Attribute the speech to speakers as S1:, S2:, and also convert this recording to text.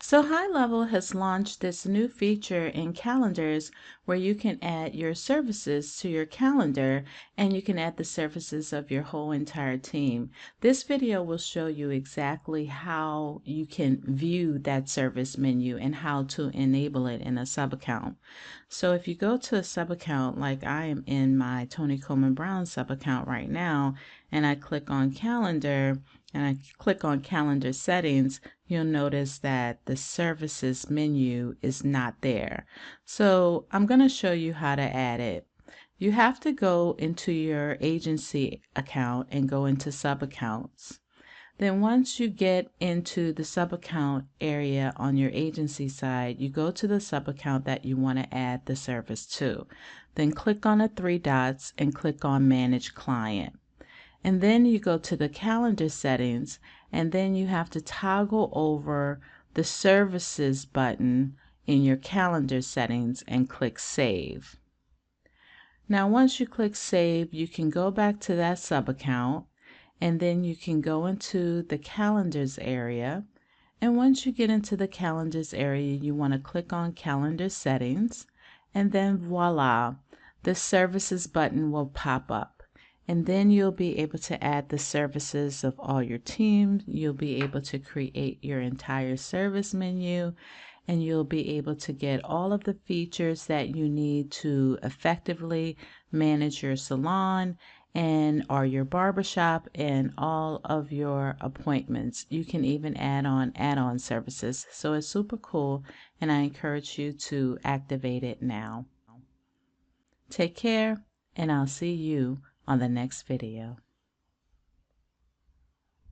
S1: So High Level has launched this new feature in calendars where you can add your services to your calendar and you can add the services of your whole entire team. This video will show you exactly how you can view that service menu and how to enable it in a sub-account. So if you go to a sub-account, like I am in my Tony Coleman-Brown sub-account right now, and I click on calendar and I click on calendar settings, you'll notice that the services menu is not there. So I'm going to show you how to add it. You have to go into your agency account and go into sub accounts. Then once you get into the sub account area on your agency side, you go to the sub account that you want to add the service to. Then click on the three dots and click on Manage Client. And then you go to the calendar settings, and then you have to toggle over the services button in your calendar settings and click Save. Now once you click Save, you can go back to that sub account, and then you can go into the calendars area. And once you get into the calendars area, you want to click on Calendar Settings, and then voila, the services button will pop up. And then you'll be able to add the services of all your teams. You'll be able to create your entire service menu, and you'll be able to get all of the features that you need to effectively manage your salon and or your barbershop and all of your appointments. You can even add-on services. So it's super cool, and I encourage you to activate it now. Take care, and I'll see you on the next video.